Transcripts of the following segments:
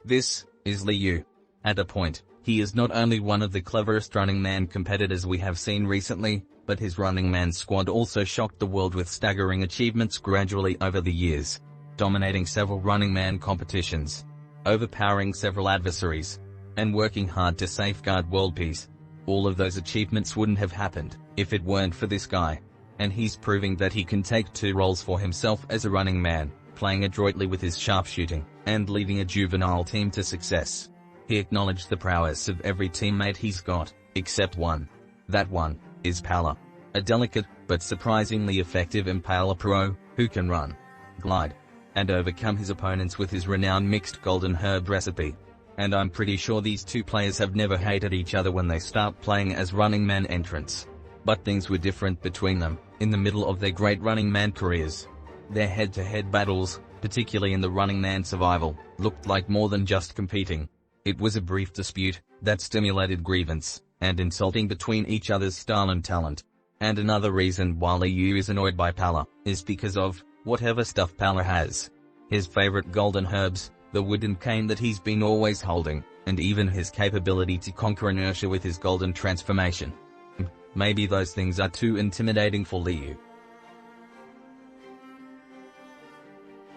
This is Liu. At a point, he is not only one of the cleverest Running Man competitors we have seen recently, but his Running Man squad also shocked the world with staggering achievements gradually over the years, dominating several Running Man competitions, overpowering several adversaries, and working hard to safeguard world peace. All of those achievements wouldn't have happened if it weren't for this guy. And he's proving that he can take two roles for himself as a Running Man, playing adroitly with his sharpshooting, and leading a juvenile team to success. He acknowledged the prowess of every teammate he's got, except one. That one is Pala, a delicate, but surprisingly effective Impaler pro, who can run, glide, and overcome his opponents with his renowned mixed golden herb recipe. And I'm pretty sure these two players have never hated each other when they start playing as Running Man entrants. But things were different between them, in the middle of their great Running Man careers. Their head-to-head battles, particularly in the Running Man survival, looked like more than just competing. It was a brief dispute that stimulated grievance and insulting between each other's style and talent. And another reason why Liu is annoyed by Pala is because of whatever stuff Pala has. His favorite golden herbs, the wooden cane that he's been always holding, and even his capability to conquer inertia with his golden transformation. Maybe those things are too intimidating for Liu.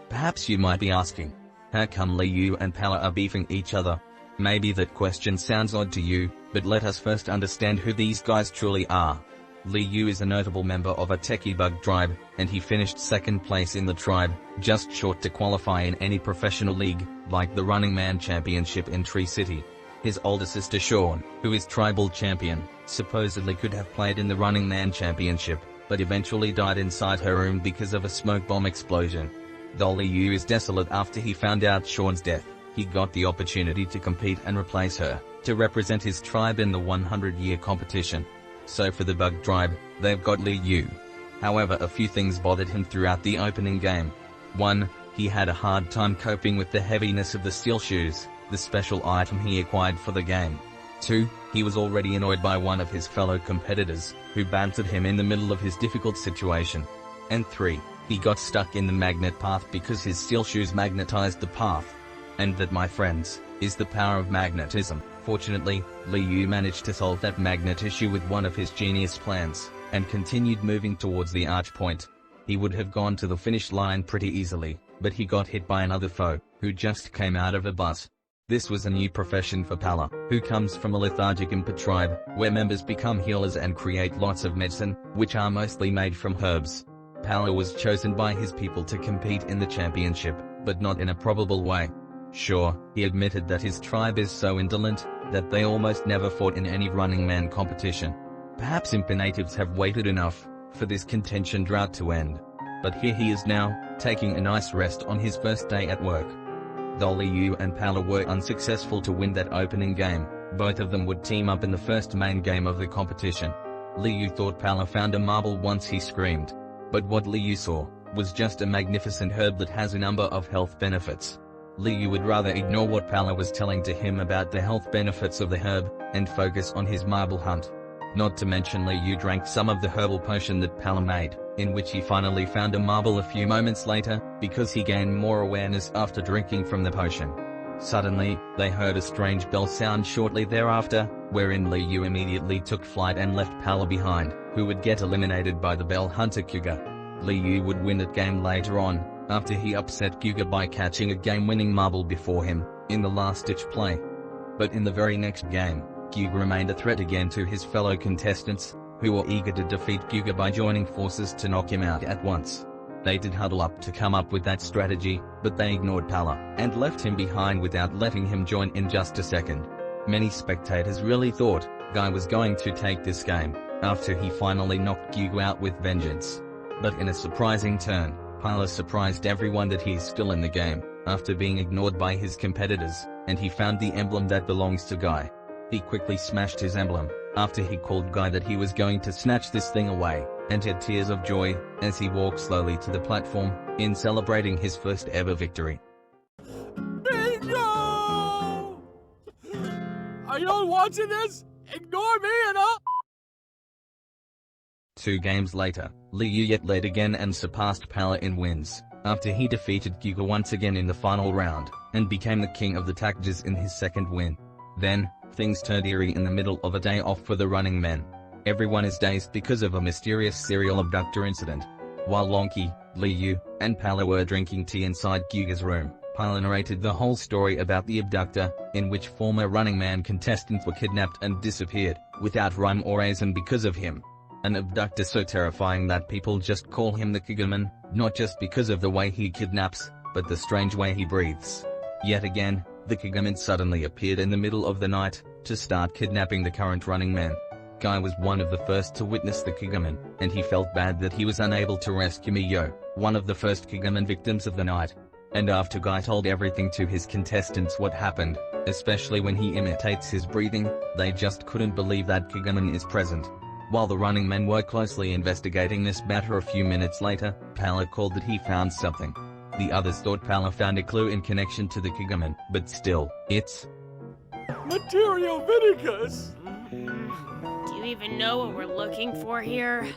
Perhaps you might be asking, how come Liu and Pala are beefing each other? Maybe that question sounds odd to you, but let us first understand who these guys truly are. Liu is a notable member of a techie bug tribe, and he finished second place in the tribe, just short to qualify in any professional league, like the Running Man Championship in Tree City. His older sister Sean, who is tribal champion, supposedly could have played in the Running Man Championship, but eventually died inside her room because of a smoke bomb explosion. Though Liu is desolate after he found out Sean's death, he got the opportunity to compete and replace her, to represent his tribe in the 100-year competition. So for the bug tribe, they've got Liu. However, a few things bothered him throughout the opening game. 1. He had a hard time coping with the heaviness of the steel shoes, the special item he acquired for the game. 2. He was already annoyed by one of his fellow competitors, who bantered him in the middle of his difficult situation. And 3. He got stuck in the magnet path because his steel shoes magnetized the path. And that, my friends, is the power of magnetism. Fortunately, Liu managed to solve that magnet issue with one of his genius plans, and continued moving towards the arch point. He would have gone to the finish line pretty easily, but he got hit by another foe, who just came out of a bus. This was a new profession for Pala, who comes from a lethargic Impa tribe, where members become healers and create lots of medicine, which are mostly made from herbs. Pala was chosen by his people to compete in the championship, but not in a probable way. Sure, he admitted that his tribe is so indolent that they almost never fought in any Running Man competition. Perhaps Impa natives have waited enough for this contention drought to end. But here he is now, taking a nice rest on his first day at work. Though Liu and Pala were unsuccessful to win that opening game, both of them would team up in the first main game of the competition. Liu thought Pala found a marble once he screamed. But what Liu saw was just a magnificent herb that has a number of health benefits. Liu would rather ignore what Pala was telling to him about the health benefits of the herb, and focus on his marble hunt. Not to mention Liu drank some of the herbal potion that Pala made, in which he finally found a marble a few moments later, because he gained more awareness after drinking from the potion. Suddenly, they heard a strange bell sound shortly thereafter, wherein Liu immediately took flight and left Pala behind, who would get eliminated by the bell hunter Kuga. Liu would win that game later on, after he upset Kuga by catching a game-winning marble before him, in the last-ditch play. But in the very next game, Kuga remained a threat again to his fellow contestants, who were eager to defeat Kuga by joining forces to knock him out at once. They did huddle up to come up with that strategy, but they ignored Pala, and left him behind without letting him join in just a second. Many spectators really thought Guy was going to take this game, after he finally knocked Kuga out with vengeance. But in a surprising turn, Pala surprised everyone that he's still in the game, after being ignored by his competitors, and he found the emblem that belongs to Guy. He quickly smashed his emblem, after he called Guy that he was going to snatch this thing away, and had tears of joy, as he walked slowly to the platform, in celebrating his first ever victory. Bingo! Are you all watching this? Ignore me and I'll... 2 games later, Liu yet led again and surpassed Pala in wins, after he defeated Gyuga once again in the final round, and became the king of the tactors in his second win. Then, things turned eerie in the middle of a day off for the running men. Everyone is dazed because of a mysterious serial abductor incident. While Lonky, Liu, and Pala were drinking tea inside Gyuga's room, Pala narrated the whole story about the abductor, in which former Running Man contestants were kidnapped and disappeared, without rhyme or reason because of him. An abductor so terrifying that people just call him the Kigaman, not just because of the way he kidnaps, but the strange way he breathes. Yet again, the Kigaman suddenly appeared in the middle of the night, to start kidnapping the current Running Man. Guy was one of the first to witness the Kigaman, and he felt bad that he was unable to rescue Miyo, one of the first Kigaman victims of the night. And after Guy told everything to his contestants what happened, especially when he imitates his breathing, they just couldn't believe that Kigaman is present. While the running men were closely investigating this matter a few minutes later, Pala called that he found something. The others thought Pala found a clue in connection to the Kigaman, but still, it's Material Vinicus! Do you even know what we're looking for here?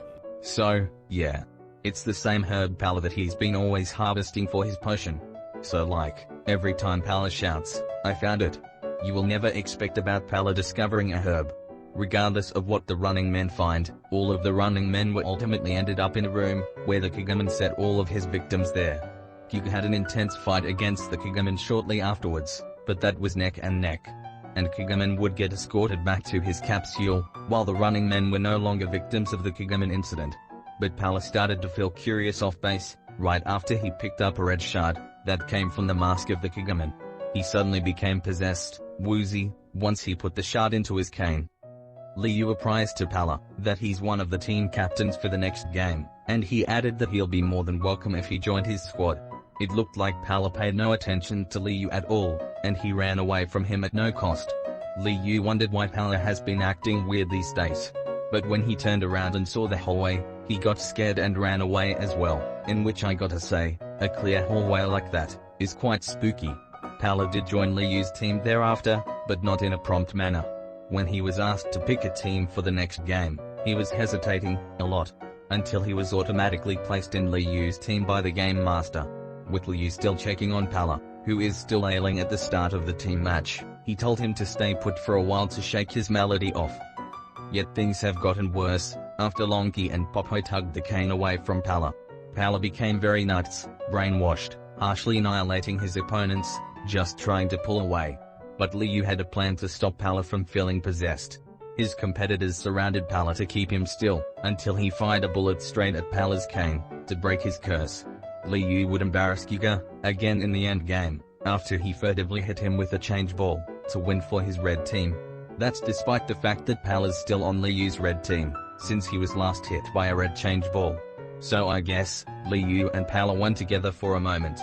So, yeah. It's the same herb Pala that he's been always harvesting for his potion. So like, every time Pala shouts, "I found it," you will never expect about Pala discovering a herb. Regardless of what the running men find, all of the running men were ultimately ended up in a room, where the Kigaman set all of his victims there. Gyuga had an intense fight against the Kigaman shortly afterwards, but that was neck and neck. And Kigaman would get escorted back to his capsule, while the running men were no longer victims of the Kigaman incident. But Pala started to feel curious off base, right after he picked up a red shard, that came from the mask of the Kigaman. He suddenly became possessed, woozy, once he put the shard into his cane. Liu apprised to Pala that he's one of the team captains for the next game, and he added that he'll be more than welcome if he joined his squad. It looked like Pala paid no attention to Liu at all, and he ran away from him at no cost. Liu wondered why Pala has been acting weird these days. But when he turned around and saw the hallway, he got scared and ran away as well, in which I gotta say, a clear hallway like that is quite spooky. Pala did join Liu's team thereafter, but not in a prompt manner. When he was asked to pick a team for the next game, he was hesitating a lot, until he was automatically placed in Liu's team by the game master. With Liu still checking on Pala, who is still ailing at the start of the team match, he told him to stay put for a while to shake his malady off. Yet things have gotten worse, after Lonky and Popo tugged the cane away from Pala. Pala became very nuts, brainwashed, harshly annihilating his opponents, just trying to pull away. But Liu had a plan to stop Pala from feeling possessed. His competitors surrounded Pala to keep him still, until he fired a bullet straight at Pala's cane, to break his curse. Liu would embarrass Gyuga, again in the end game, after he furtively hit him with a change ball, to win for his red team. That's despite the fact that Pala's still on Liu's red team, since he was last hit by a red change ball. So I guess, Liu and Pala won together for a moment.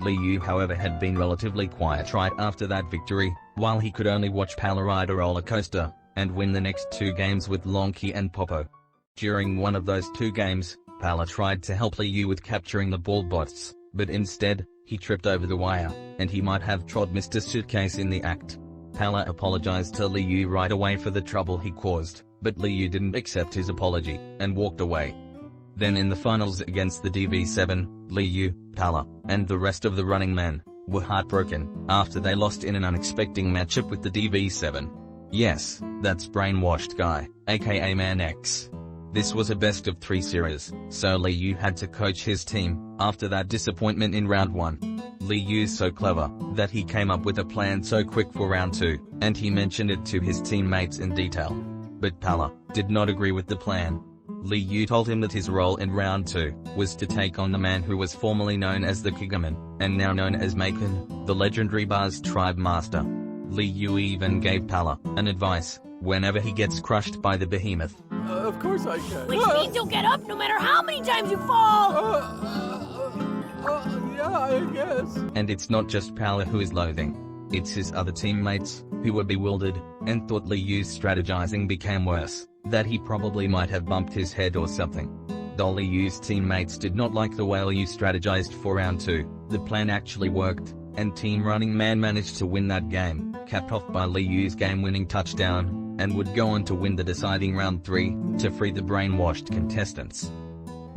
Liu however had been relatively quiet right after that victory, while he could only watch Pala ride a roller coaster, and win the next 2 games with Lonky and Popo. During one of those 2 games, Pala tried to help Liu with capturing the ball bots, but instead, he tripped over the wire, and he might have trod Mr. Suitcase in the act. Pala apologized to Liu right away for the trouble he caused, but Liu didn't accept his apology, and walked away. Then in the finals against the DV7, Liu, Pala, and the rest of the running men were heartbroken after they lost in an unexpected matchup with the DV7. Yes, that's brainwashed Guy, aka Man X. This was a best of 3 series, so Liu had to coach his team after that disappointment in round 1. Liu's so clever that he came up with a plan so quick for round 2, and he mentioned it to his teammates in detail. But Pala did not agree with the plan. Liu told him that his role in round 2 was to take on the man who was formerly known as the Kigaman, and now known as Maken, the legendary Bars tribe master. Liu even gave Pala an advice: whenever he gets crushed by the behemoth. Of course I can. Which means you'll get up no matter how many times you fall! Yeah, I guess. And it's not just Pala who is loathing. It's his other teammates, who were bewildered, and thought Liu's strategizing became worse, that he probably might have bumped his head or something. Though Liu's teammates did not like the way Liu strategized for round 2, the plan actually worked, and Team Running Man managed to win that game, capped off by Liu's game-winning touchdown, and would go on to win the deciding round 3, to free the brainwashed contestants.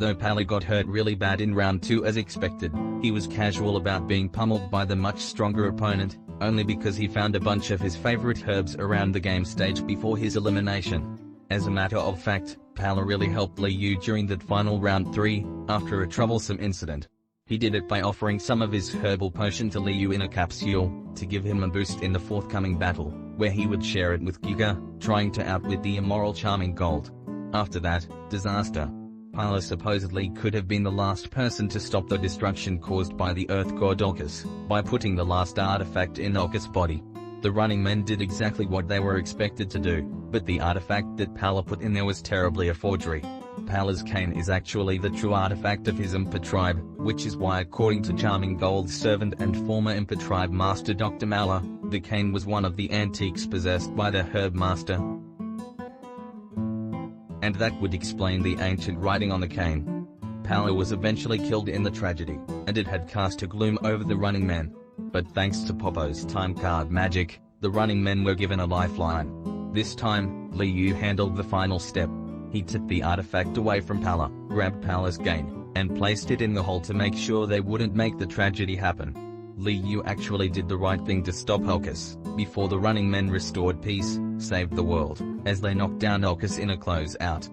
Though Pala got hurt really bad in round 2 as expected, he was casual about being pummeled by the much stronger opponent, only because he found a bunch of his favorite herbs around the game stage before his elimination. As a matter of fact, Pala really helped Liu during that final round 3, after a troublesome incident. He did it by offering some of his herbal potion to Liu in a capsule, to give him a boost in the forthcoming battle, where he would share it with Giga, trying to outwit the immoral Charming Gold. After that, disaster. Pala supposedly could have been the last person to stop the destruction caused by the Earth God Orcus, by putting the last artifact in Orcus' body. The running men did exactly what they were expected to do, but the artifact that Pala put in there was terribly a forgery. Pala's cane is actually the true artifact of his Impa tribe, which is why according to Charming Gold's servant and former Impa tribe master Dr. Mala, the cane was one of the antiques possessed by the herb master. And that would explain the ancient writing on the cane. Pala was eventually killed in the tragedy, and it had cast a gloom over the running men. But thanks to Popo's time card magic, the running men were given a lifeline. This time, Liu handled the final step. He took the artifact away from Pala, grabbed Pala's cane, and placed it in the hole to make sure they wouldn't make the tragedy happen. Liu actually did the right thing to stop Orcus, before the running men restored peace, saved the world, as they knocked down Orcus in a close-out.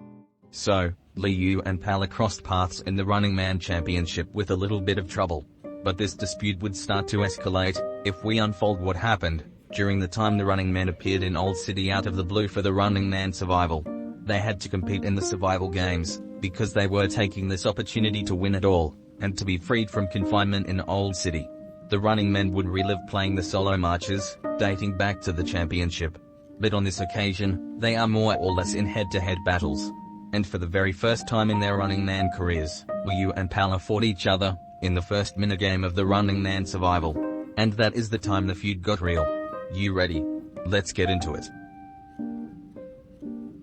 So, Liu and Pala crossed paths in the Running Man Championship with a little bit of trouble. But this dispute would start to escalate, if we unfold what happened, during the time the running men appeared in Old City out of the blue for the Running Man Survival. They had to compete in the survival games, because they were taking this opportunity to win it all, and to be freed from confinement in Old City. The running men would relive playing the solo marches, dating back to the championship. But on this occasion, they are more or less in head-to-head battles. And for the very first time in their Running Man careers, Liu and Pala fought each other, in the first minigame of the Running Man Survival. And that is the time the feud got real. You ready? Let's get into it.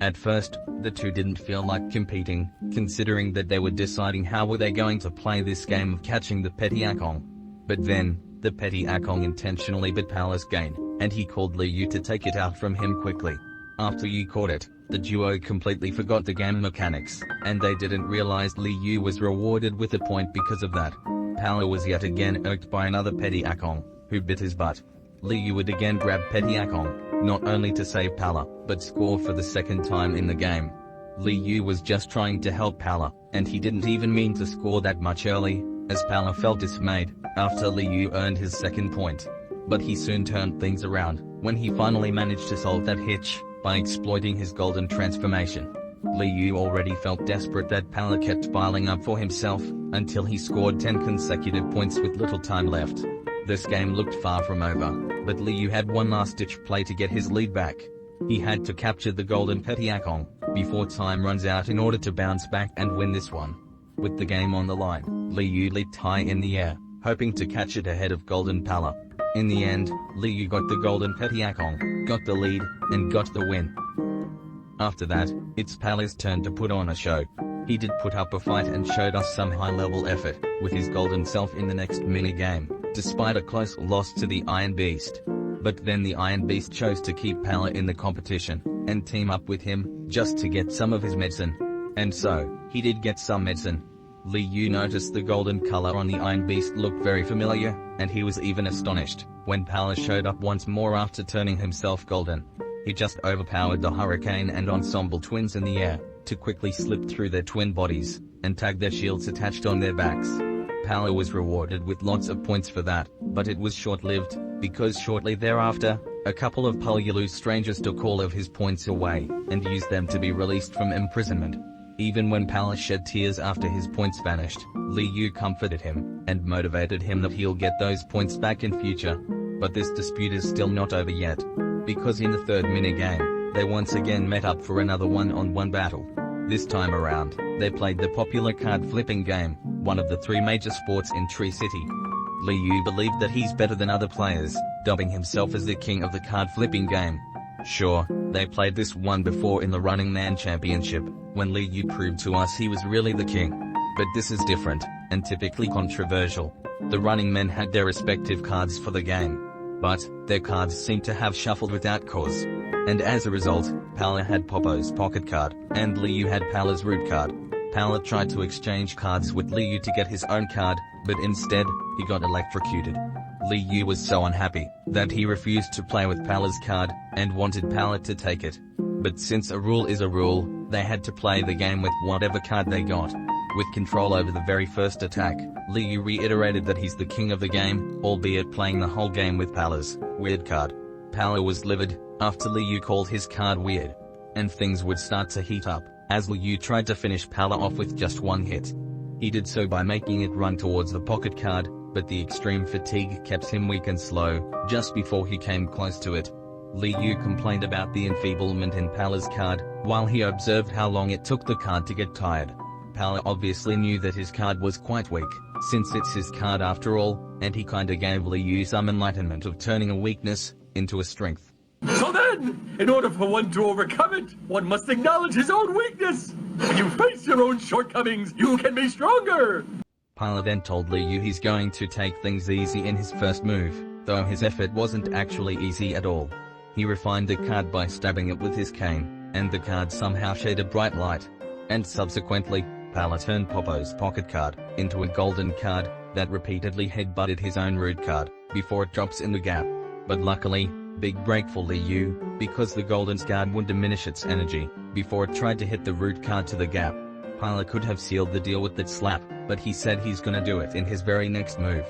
At first, the two didn't feel like competing, considering that they were deciding how were they going to play this game of catching the Petty Akong. But then, the Petty Akong intentionally bit Pala's cane, and he called Liu to take it out from him quickly. After you caught it, the duo completely forgot the game mechanics, and they didn't realize Liu was rewarded with a point because of that. Pala was yet again irked by another Petty Akong, who bit his butt. Liu would again grab Petty Akong, not only to save Pala, but score for the second time in the game. Liu was just trying to help Pala, and he didn't even mean to score that much early, as Pala felt dismayed, after Liu earned his second point. But he soon turned things around, when he finally managed to solve that hitch, by exploiting his golden transformation. Liu already felt desperate that Pala kept piling up for himself, until he scored 10 consecutive points with little time left. This game looked far from over, but Liu had one last-ditch play to get his lead back. He had to capture the golden Petty Akong, before time runs out in order to bounce back and win this one. With the game on the line, Liu leaped high in the air, hoping to catch it ahead of golden Pala. In the end, Liu got the golden Petty Akong, got the lead, and got the win. After that, it's Pala's turn to put on a show. He did put up a fight and showed us some high-level effort, with his golden self in the next mini-game, despite a close loss to the Iron Beast. But then the Iron Beast chose to keep Pala in the competition, and team up with him, just to get some of his medicine. And so, he did get some medicine. Liu noticed the golden color on the Iron Beast looked very familiar, and he was even astonished, when Pala showed up once more after turning himself golden. He just overpowered the Hurricane and Ensemble twins in the air, to quickly slip through their twin bodies, and tag their shields attached on their backs. Pala was rewarded with lots of points for that, but it was short-lived, because shortly thereafter, a couple of Pulyalu strangers took all of his points away, and used them to be released from imprisonment. Even when Pala shed tears after his points vanished, Liu comforted him, and motivated him that he'll get those points back in future. But this dispute is still not over yet, because in the third minigame, they once again met up for another one-on-one battle. This time around, they played the popular card flipping game, one of the 3 major sports in Tree City. Liu believed that he's better than other players, dubbing himself as the king of the card flipping game. Sure, they played this one before in the Running Man Championship, when Liu proved to us he was really the king. But this is different, and typically controversial. The running men had their respective cards for the game, but their cards seemed to have shuffled without cause. And as a result, Pala had Popo's pocket card, and Liu had Pala's root card. Pala tried to exchange cards with Liu to get his own card, but instead, he got electrocuted. Liu was so unhappy that he refused to play with Pala's card, and wanted Pala to take it. But since a rule is a rule, they had to play the game with whatever card they got. With control over the very first attack, Liu reiterated that he's the king of the game, albeit playing the whole game with Pala's weird card. Pala was livid after Liu called his card weird, and things would start to heat up as Liu tried to finish Pala off with just one hit. He did so by making it run towards the pocket card, but the extreme fatigue kept him weak and slow just before he came close to it. Liu complained about the enfeeblement in Pala's card, while he observed how long it took the card to get tired. Pala obviously knew that his card was quite weak, since it's his card after all, and he kinda gave Liu some enlightenment of turning a weakness into a strength. So then, in order for one to overcome it, one must acknowledge his own weakness. When you face your own shortcomings, you can be stronger. Pala then told Liu he's going to take things easy in his first move, though his effort wasn't actually easy at all. He refined the card by stabbing it with his cane, and the card somehow shed a bright light. And subsequently, Pala turned Popo's pocket card into a golden card that repeatedly headbutted his own root card before it drops in the gap. But luckily, big break for Liu, because the golden card would diminish its energy before it tried to hit the root card to the gap. Pala could have sealed the deal with that slap, but he said he's gonna do it in his very next move.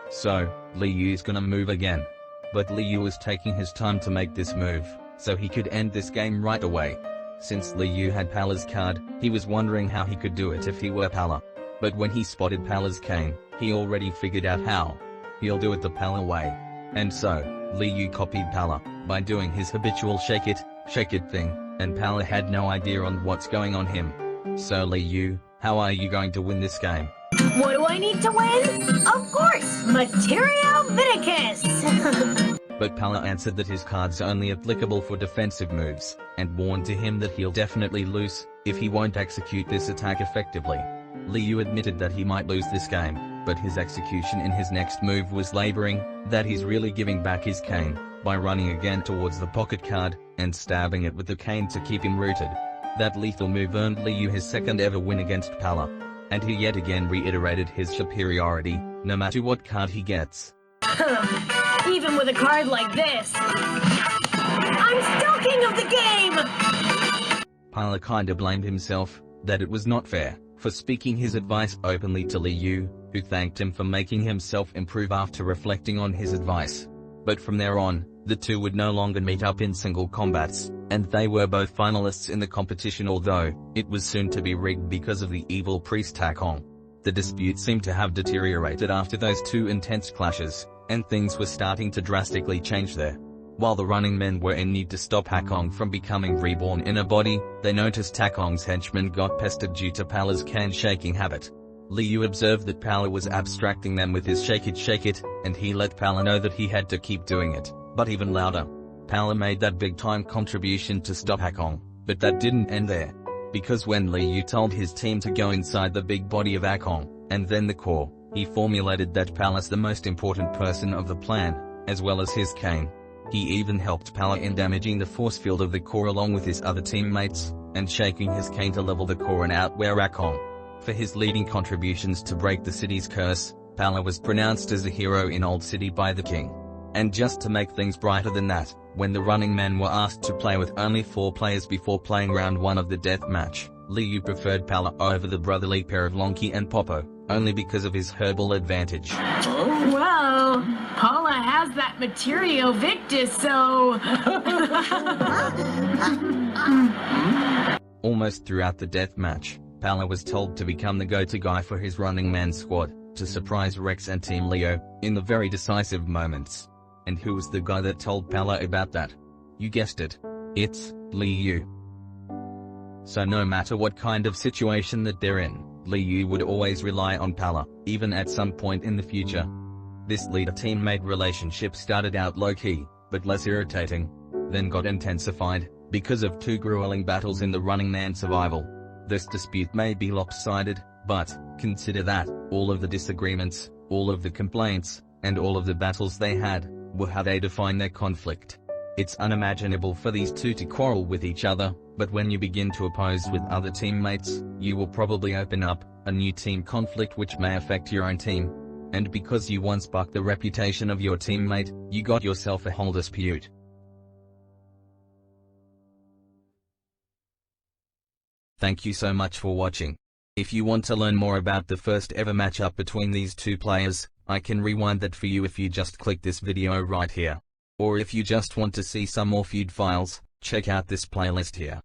So, Liu's gonna move again. But Liu was taking his time to make this move, so he could end this game right away. Since Liu had Pala's card, he was wondering how he could do it if he were Pala. But when he spotted Pala's cane, he already figured out how. He'll do it the Pala way. And so, Liu copied Pala by doing his habitual shake it thing, and Pala had no idea on what's going on him. So Liu, how are you going to win this game? What do I need to win? Of course, Material Vinicus! But Pala answered that his card's only applicable for defensive moves, and warned to him that he'll definitely lose if he won't execute this attack effectively. Liu admitted that he might lose this game, but his execution in his next move was laboring, that he's really giving back his cane, by running again towards the pocket card, and stabbing it with the cane to keep him rooted. That lethal move earned Liu his second ever win against Pala, and he yet again reiterated his superiority, no matter what card he gets. Even with a card like this, I'm still king of the game! Pala kinda blamed himself, that it was not fair, for speaking his advice openly to Liu, who thanked him for making himself improve after reflecting on his advice. But from there on, the two would no longer meet up in single combats, and they were both finalists in the competition, although it was soon to be rigged because of the evil priest Hakong. The dispute seemed to have deteriorated after those two intense clashes, and things were starting to drastically change there. While the running men were in need to stop Hakong from becoming reborn in a body, they noticed Hakong's henchmen got pestered due to Pala's can shaking habit. Liu observed that Pala was abstracting them with his shake it, and he let Pala know that he had to keep doing it, but even louder. Pala made that big time contribution to stop Hakong, but that didn't end there. Because when Liu told his team to go inside the big body of Hakong, and then the core, he formulated that Pala's the most important person of the plan, as well as his cane. He even helped Pala in damaging the force field of the core along with his other teammates, and shaking his cane to level the core and outwear Hakong. For his leading contributions to break the city's curse, Pala was pronounced as a hero in Old City by the king. And just to make things brighter than that, when the running men were asked to play with only 4 players before playing round 1 of the death match, Liu preferred Pala over the brotherly pair of Lonky and Popo, only because of his herbal advantage. Well, Paula has that Material Victus, so... Almost throughout the death match, Pala was told to become the go-to guy for his running man squad, to surprise Rex and Team Leo, in the very decisive moments. And who was the guy that told Pala about that? You guessed it. It's Liu. So no matter what kind of situation that they're in, Liu would always rely on Pala, even at some point in the future. This leader-teammate relationship started out low-key, but less irritating, then got intensified, because of 2 grueling battles in the running man survival. This dispute may be lopsided, but, consider that, all of the disagreements, all of the complaints, and all of the battles they had, were how they defined their conflict. It's unimaginable for these two to quarrel with each other, but when you begin to oppose with other teammates, you will probably open up a new team conflict which may affect your own team. And because you once bucked the reputation of your teammate, you got yourself a whole dispute. Thank you so much for watching. If you want to learn more about the first ever matchup between these two players, I can rewind that for you if you just click this video right here. Or if you just want to see some more feud files, check out this playlist here.